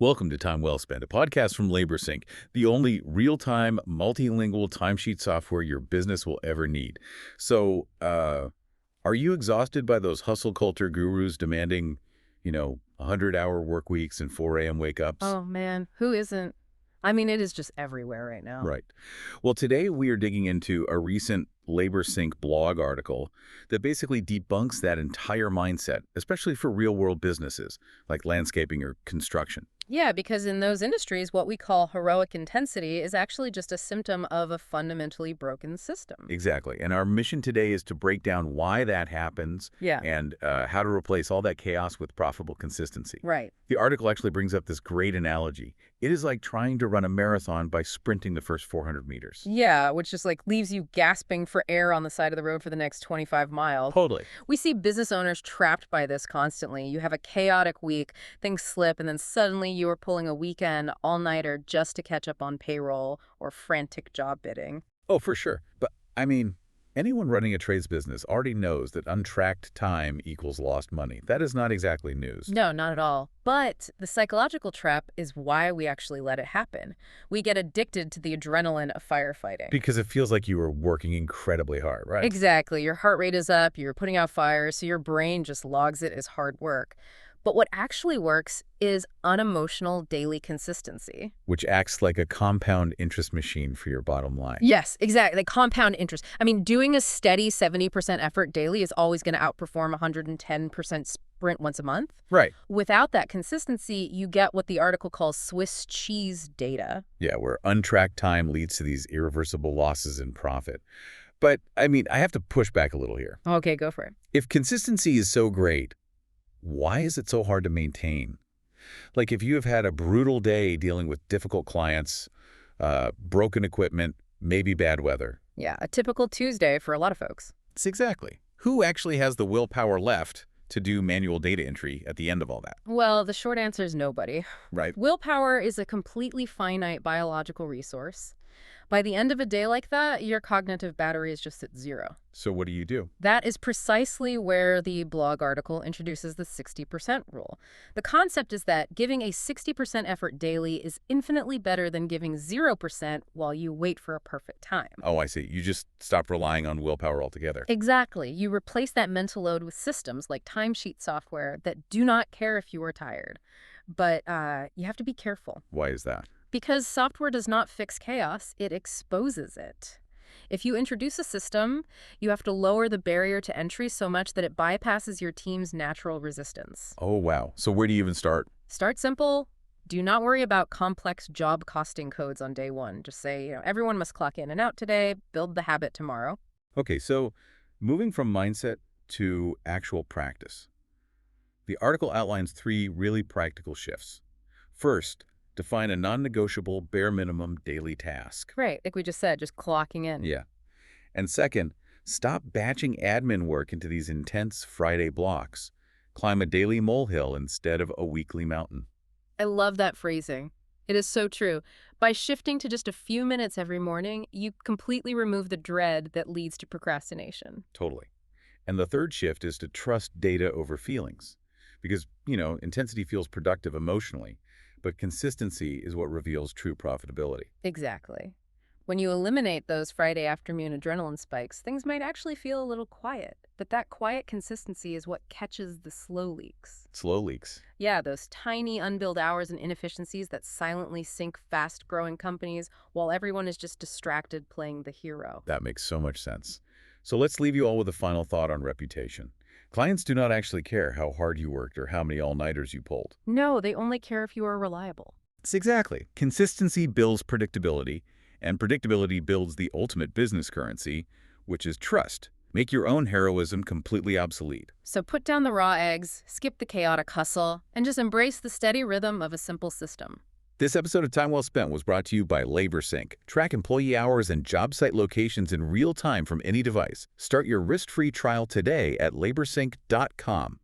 Welcome to Time Well Spent, a podcast from LaborSync, the only real-time, multilingual timesheet software your business will ever need. Are you exhausted by those hustle culture gurus demanding, 100-hour work weeks and 4 a.m. wake-ups? Oh man, who isn't? I mean, it is just everywhere right now. Right. Well, today we are digging into a recent LaborSync blog article that basically debunks that entire mindset, especially for real-world businesses like landscaping or construction. Yeah, because in those industries, what we call heroic intensity is actually just a symptom of a fundamentally broken system. Exactly. And our mission today is to break down why that happens Yeah, and how to replace all that chaos with profitable consistency. right. The article actually brings up this great analogy. It is like trying to run a marathon by sprinting the first 400 meters. Yeah, which just leaves you gasping for air on the side of the road for the next 25 miles. Totally. We see business owners trapped by this constantly. You have a chaotic week, things slip, and then suddenly you are pulling a weekend all-nighter just to catch up on payroll or frantic job bidding. Oh, for sure. But, I mean, anyone running a trades business already knows that untracked time equals lost money. That is not exactly news. No, not at all. But the psychological trap is why we actually let it happen. We get addicted to the adrenaline of firefighting. Because it feels like you were working incredibly hard, right? Exactly. Your heart rate is up, you're putting out fires, so your brain just logs it as hard work. But what actually works is unemotional daily consistency. Which acts like a compound interest machine for your bottom line. Yes, exactly. Like compound interest. I mean, doing a steady 70% effort daily is always going to outperform 110% sprint once a month. Right. Without that consistency, you get what the article calls Swiss cheese data. Yeah, where untracked time leads to these irreversible losses in profit. But, I mean, I have to push back a little here. Okay, go for it. If consistency is so great, why is it so hard to maintain? Like if you have had a brutal day dealing with difficult clients, broken equipment, maybe bad weather. Yeah, a typical Tuesday for a lot of folks. It's exactly. Who actually has the willpower left to do manual data entry at the end of all that? Well, the short answer is nobody. Right? Willpower is a completely finite biological resource. By the end of a day like that, your cognitive battery is just at zero. So what do you do? That is precisely where the blog article introduces the 60% rule. The concept is that giving a 60% effort daily is infinitely better than giving 0% while you wait for a perfect time. Oh, I see. You just stop relying on willpower altogether. Exactly. You replace that mental load with systems like timesheet software that do not care if you are tired. But you have to be careful. Why is that? Because software does not fix chaos, it exposes it. If you introduce a system, you have to lower the barrier to entry so much that it bypasses your team's natural resistance. Oh, wow. So where do you even start? Start simple. Do not worry about complex job costing codes on day one. Just say, everyone must clock in and out today, build the habit tomorrow. Okay, so moving from mindset to actual practice. The article outlines 3 really practical shifts. First, define a non-negotiable bare minimum daily task. Right, like we just said, just clocking in. Yeah. And second, stop batching admin work into these intense Friday blocks. Climb a daily molehill instead of a weekly mountain. I love that phrasing. It is so true. By shifting to just a few minutes every morning, you completely remove the dread that leads to procrastination. Totally. And the third shift is to trust data over feelings. Because, intensity feels productive emotionally, but consistency is what reveals true profitability. Exactly. When you eliminate those Friday afternoon adrenaline spikes, things might actually feel a little quiet. But that quiet consistency is what catches the slow leaks. Slow leaks. Yeah, those tiny unbilled hours and inefficiencies that silently sink fast-growing companies while everyone is just distracted playing the hero. That makes so much sense. So let's leave you all with a final thought on reputation. Clients do not actually care how hard you worked or how many all-nighters you pulled. No, they only care if you are reliable. It's exactly. Consistency builds predictability, and predictability builds the ultimate business currency, which is trust. Make your own heroism completely obsolete. So put down the raw eggs, skip the chaotic hustle, and just embrace the steady rhythm of a simple system. This episode of Time Well Spent was brought to you by LaborSync. Track employee hours and job site locations in real time from any device. Start your risk-free trial today at laborsync.com.